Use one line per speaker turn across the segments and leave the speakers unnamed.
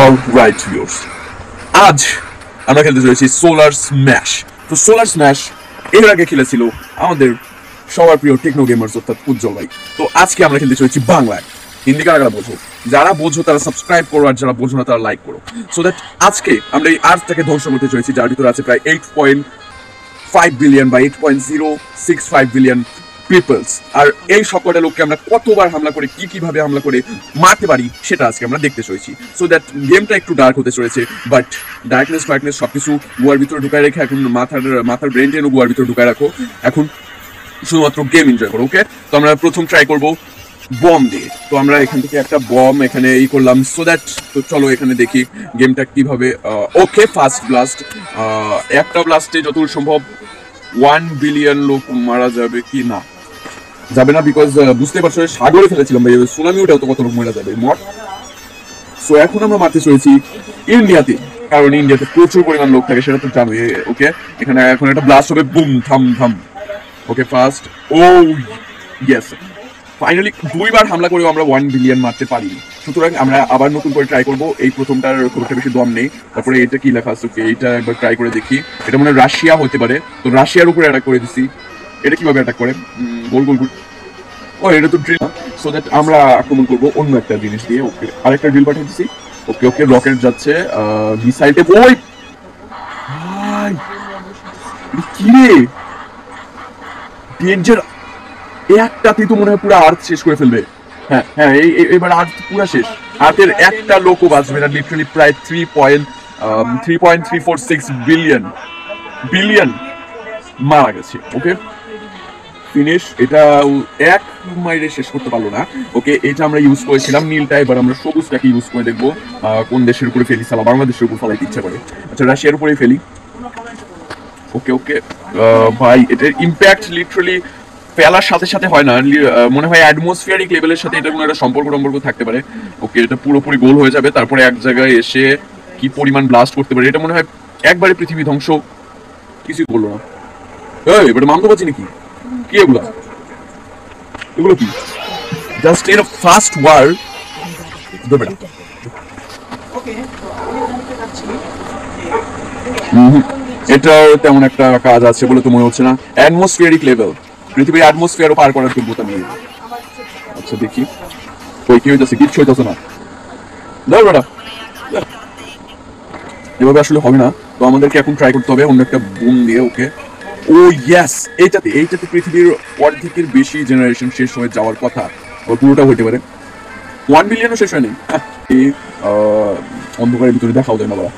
Alright viewers, আজ আমরা খেলতে চলেছি সোলার স্ম্যাশ। তো সোলার স্ম্যাশ এর আগে খেলেছিল আমাদের সবার প্রিয় টেকনো গেমার্স অর্থাৎ উজ্জ্বল ভাই। তো আজকে আমরা খেলতে চলেছি বাংলায়। হিন্দি কারা বোঝো, যারা বোঝো তারা সাবস্ক্রাইব করো, আর যারা বোঝো না তারা লাইক করো, সো দ্যাট আজকে আমরা এই আর্থটাকে ধ্বংস করতে চলেছি, যার ভিতরে আছে প্রায় 8.5 বিলিয়ন বা 8.065 বিলিয়ন পিপলস। আর এই সবকটা লোককে আমরা কতবার হামলা করে কিভাবে হামলা করে মারতে পারি সেটা আজকে আমরা দেখতে চলেছি। সো দ্যাট গেমটা একটু ডার্ক হতে চলেছে, বাট ডার্কনেস সবকিছু গুয়ার ভিতরে ঢুকায় রেখে এখন মাথার ব্রেন টেনও গুয়ার ভিতরে ঢুকায় রাখো। এখন শুধুমাত্র গেম এনজয় করো। ওকে, তো আমরা প্রথম ট্রাই করবো বম দিয়ে। তো আমরা এখান থেকে একটা বম এখানে করলাম, সো দ্যাট তো চলো এখানে দেখি গেমটা কিভাবে। ওকে, ফার্স্ট ব্লাস্ট, একটা ব্লাস্টে যতদূর সম্ভব 1 বিলিয়ন লোক মারা যাবে কি না, যাবে না, বিকজ বুঝতে পারছো সাগরে ফেলেছিলাম ভাই, সুনামি ওটাও তো কত লোক মারা যাবে মট। সো এখন আমরা মারতে চলেছি ইন্ডিয়াতে, কারণ ইন্ডিয়াতে প্রচুর পরিমাণ লোক থাকে, সেটা তো জানোই। ওকে, এখানে এখন একটা ব্লাস্ট হবে, বুম থাম থাম। ওকে, ফার্স্ট, ও ইয়েস, ফাইনালি দুইবার হামলা করেও আমরা 1 বিলিয়ন মারতে পারিনি। সুতরাং আমরা আবার নতুন করে ট্রাই করবো। এই প্রথমটার খুব একটা বেশি দম নেই। তারপরে এটা কি লেখা আছে, এইটা একবার ট্রাই করে দেখি। এটা মনে হয় রাশিয়া হতে পারে, তো রাশিয়ার উপরে অ্যাটাক করে দিছি। এটা কিভাবে অ্যাটাক করে, গোল গোল গোল, ও এটা তো ড্রিল, সো দ্যাট আমরা আক্রমণ করবো অন্য একটা জিনিস দিয়ে। ওকে, আরেকটা ড্রিল পাঠিয়ে দিছি। ওকে ওকে, রকেট যাচ্ছে, মিসাইলটা, ওই ভাই কি রে ডেঞ্জার, একটাতেই তো মনে হয় পুরো আর্থ শেষ করে ফেলবে। হ্যাঁ হ্যাঁ, এবার আর্থ পুরো শেষ, আর্থের একটা লোকও বাঁচবে না। লিটারালি প্রায় 3.346 বিলিয়ন মারা গেছে। ওকে, ফিনিশ। এটা এক মাইরে শেষ করতে পারলো না। ওকে, এটা আমরা ইউজ করেছিলাম নীলটা, এবার আমরা সবুজটাকে ইউজ করে দেখবো কোন দেশের উপরে ফেলি। সালা বাংলাদেশের উপর ফেলাইতে ইচ্ছা করে, আচ্ছা রাশিয়ার উপরেই ফেলি। ওকে ওকে ভাই, এটার ইম্প্যাক্ট লিটারালি ফেলার সাথে সাথে হয় না, মনে হয় অ্যাটমসফিয়ারিক লেভেলের সাথে এটা কোনো একটা সম্পর্ক থাকতে পারে। ওকে, এটা পুরোপুরি গোল হয়ে যাবে, তারপরে এক জায়গায় এসে কি পরিমাণ ব্লাস্ট করতে পারে, এটা মনে হয় একবারে পৃথিবী ধ্বংস, কিছুই বললো না। এবারে মামতো পাচ্ছি নাকি, কি এগুলো কি জাস্ট এর ফার্স্ট ওয়ার দেবে না। এটাও তেমন একটা কাজ আছে বলে তো মনে হচ্ছে না। অ্যাটমসফিয়ারিক লেভেল, পৃথিবীর অ্যাটমসফিয়ারও পার করার যোগ্যতা নিয়ে। আচ্ছা দেখি, ওই কি হইতেছে, কিচ্ছু হইতেছে না। দাও বেটা, এভাবে আসলে হবে না, তো আমাদেরকে এখন ট্রাই করতে হবে অন্য একটা বুম দিয়ে। ওকে, ও ইয়েস, এইটাতে পৃথিবীর অর্ধেকের বেশি জেনারেশন শেষ হয়ে যাওয়ার কথা, পুরোটা হইতে পারে। 1 বিলিয়নও শেষ হয়নি। অন্ধকারের ভিতরে দেখাও যায় না বলা।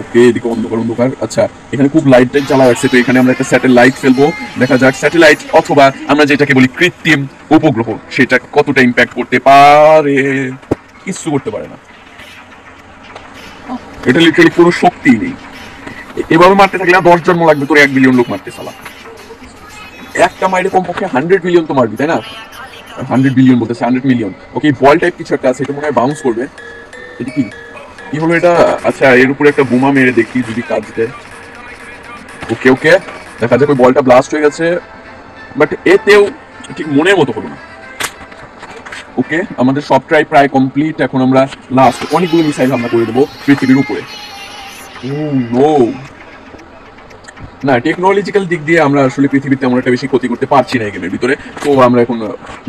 ওকে, এদিকে অন্ধকার। আচ্ছা, এখানে খুব লাইট জ্বালা রাখছে, তো এখানে আমরা একটা স্যাটেলাইট ফেলবো। দেখা যাক স্যাটেলাইট অথবা আমরা যেটাকে বলি কৃত্রিম উপগ্রহ, সেটা কতটা ইম্প্যাক্ট করতে পারে। কিছু করতে পারে না, এটা লিটারালি কোনো শক্তি নেই। এভাবে মারতে থাকলে 10 জন্ম লাগবে তোর 1 বিলিয়ন লোক মারতে। সালা একটা মাইরে কমপক্ষে 100 বিলিয়ন তো মারবি, তাই না? 100 বিলিয়ন বলতেছে, 100 মিলিয়ন। ওকে, বল টাইপ কিছু একটা আছে, এটা মনে হয় বাউন্স করবে। এটা কি হলো এটা? আচ্ছা, এর উপরে একটা বোমা মেরে দেখি যদি কাজ দেয়। ওকে ওকে, দেখা যাক, ওই বলটা ব্লাস্ট হয়ে গেছে, বাট এতেও ঠিক মনের মতো হলো না। ওকে, আমাদের সব ট্রাই প্রায় কমপ্লিট। এখন আমরা লাস্ট অনেকগুলো মিসাইল হামলা করে দেবো পৃথিবীর উপরে। না, টেকনোলজিক্যাল দিক দিয়ে আমরা আসলে পৃথিবীতে তেমন একটা বেশি ক্ষতি করতে পারছি না এই গেমের ভিতরে, তো আমরা এখন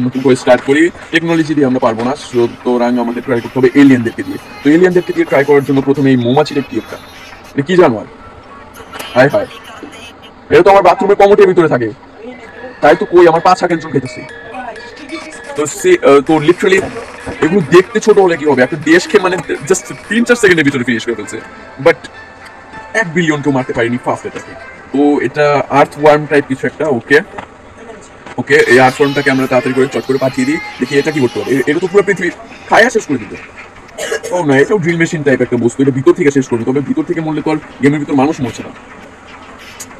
নতুন করে স্টার্ট করি। টেকনোলজি দিয়ে আমরা পারবো না, সুতরাং আমাদের ট্রাই করতে হবে এলিয়েনদেরকে দিয়ে। তো এলিয়েনদেরকে দিয়ে ট্রাই করার জন্য প্রথমে এই মৌমাছিটা কি একটা, এটা কি জানো? হায় হায়, এটা তো আমার বাথরুমের কমোটের ভিতরে থাকে, তাই তো কই আমার 5 সেকেন্ড খেতেছি। তো লিটারালি এগুলো দেখতে ছোট হলে কি হবে, একটা দেশকে মানে জাস্ট 3-4 সেকেন্ডের ভিতরে ফিনিশ করে ফেলছে, বাট 1 বিলিয়ন কেউ মারতে পারেনি ফার্স্ট এটাকে। তো এটা আর্থ ওয়ার্ম টাইপ কিছু একটা। ওকে ওকে, এই আর্থ ওয়ার্মটাকে আমরা তাড়াতাড়ি করে চট করে পাঠিয়ে দিই, দেখি এটা কি করতে হবে। এটা তো পুরো পৃথিবী খায়া শেষ করে দিত। ও না, এটাও ড্রিল মেশিন টাইপ একটা বস্তু, এটা ভিতর থেকে শেষ করবে, তবে ভিতর থেকে মরলে তো আর গেমের ভিতর মানুষ মরছে না।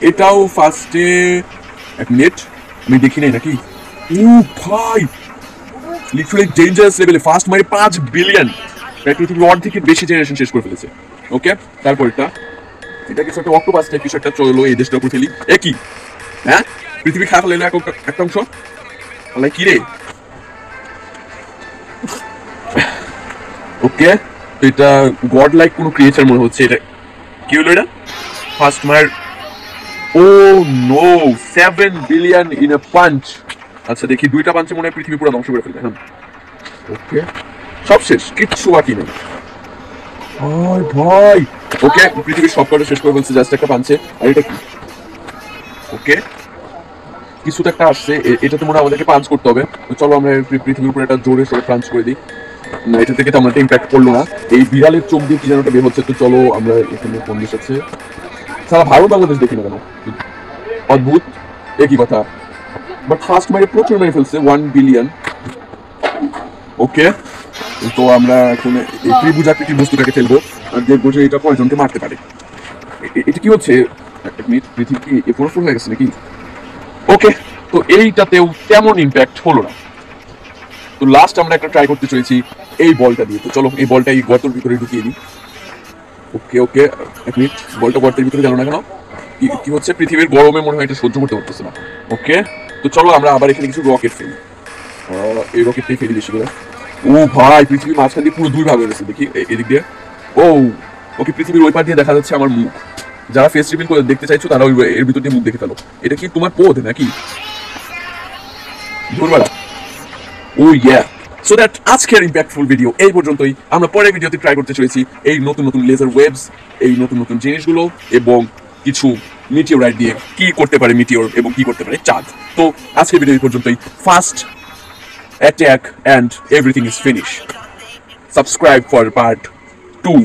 এটাও ফার্স্টে 1 মিনিট, আমি দেখি নাই নাকি। ভাই লিটারালি ডেঞ্জারাস লেভেলে ফার্স্ট মারে 5 বিলিয়ন, পৃথিবীর অর্ধেকের বেশি জেনারেশন শেষ করে ফেলেছে। ওকে, তারপর এটা কিছু একটা অক্টোপাস টাইপ কিছু একটা চলো এই দেশটার উপর ফেলি। কি হ্যাঁ, পৃথিবী খারাপ হলে একটা অংশ কি রে। ওকে, তো এটা গড লাইক কোনো ক্রিয়েচার মনে হচ্ছে। এটা কি হলো এটা? ফার্স্ট মায়ের, oh no, 7 billion in a punch. আচ্ছা দেখি, দুইটা পাঞ্চে মনে হয় পৃথিবী পুরো ধ্বংস করে ফেলবে। হ্যাঁ ওকে, সব শেষ, কিচ্ছু বাকি নেই। ভাই ভাই, ওকে পৃথিবীর সব কটা শেষ করে ফেলছে জাস্ট একটা পাঞ্চে। আর এটা কি? ওকে, কিছু তো একটা আসছে, এটাতে মনে হয় আমাদেরকে পাঞ্চ করতে হবে। তো চলো আমরা পৃথিবীর উপরে একটা জোরে সোরে পাঞ্চ করে দিই। না, এটা থেকে তো আমরা ইম্প্যাক্ট করলো না। এই বিড়ালের চোখ দিয়ে কি যেন একটা বের হচ্ছে। তো চলো আমরা এখানে কোন দেশ আছে, সারা ভারত বাংলাদেশ দেখি না কেন, অদ্ভুত একই কথা। বাট ফার্স্ট মেরে প্রচুর মেরে ফেলছে, 1 বিলিয়ন। ওকে, তো আমরা এখন এই ত্রিভুজাকৃতির বস্তুটাকে ফেলবো আর দেখবো যে এটা কয়জনকে মারতে পারে। এটা কি হচ্ছে? এক মিনিট, পৃথিবী কি এ পুরো ফুল হয়ে গেছে নাকি? ওকে, তো এইটাতেও তেমন ইম্প্যাক্ট হলো না। তো লাস্ট আমরা একটা ট্রাই করতে চলেছি এই বলটা দিয়ে। তো চলো এই বলটা এই গর্তের ভিতরে ঢুকিয়ে দিই। ওকে ওকে, এক মিনিট, বলটা গর্তের ভিতরে গেল না কেন? কি হচ্ছে? পৃথিবীর গরমে মনে হয় এটা সহ্য করতে পারতেছে না। ওকে, তো চলো আমরা আবার এখানে কিছু রকেট ফেলি। এই রকেটটাই ফেলি বেশি করে। ও ভাই, পৃথিবীর মাঝখান দিয়ে পুরো দুই ভাগ হয়ে গেছে। দেখি এদিক দিয়ে। ও ওকে, পৃথিবীর ওই পার দিয়ে দেখা যাচ্ছে আমার মুখ। যারা ফেস রিভিল করে দেখতে চাইছো তারা এর ভিতর দিয়ে মুখ দেখে ফেলো। এটা কি তোমার পোদ নাকি? ধরবারা। ও ইয়া, সো দ্যাট আজকের ইম্প্যাক্টফুল ভিডিও এই পর্যন্তই। আমরা পরের ভিডিওতে ট্রাই করতে চলেছি এই নতুন নতুন লেজার ওয়েবস, এই নতুন নতুন জিনিসগুলো, এবং কিছু মিটিওরাইট দিয়ে কি করতে পারে মিটিওর এবং কি করতে পারে চাঁদ। তো আজকের ভিডিও এই পর্যন্তই। First attack and everything is finish. Subscribe for part 2.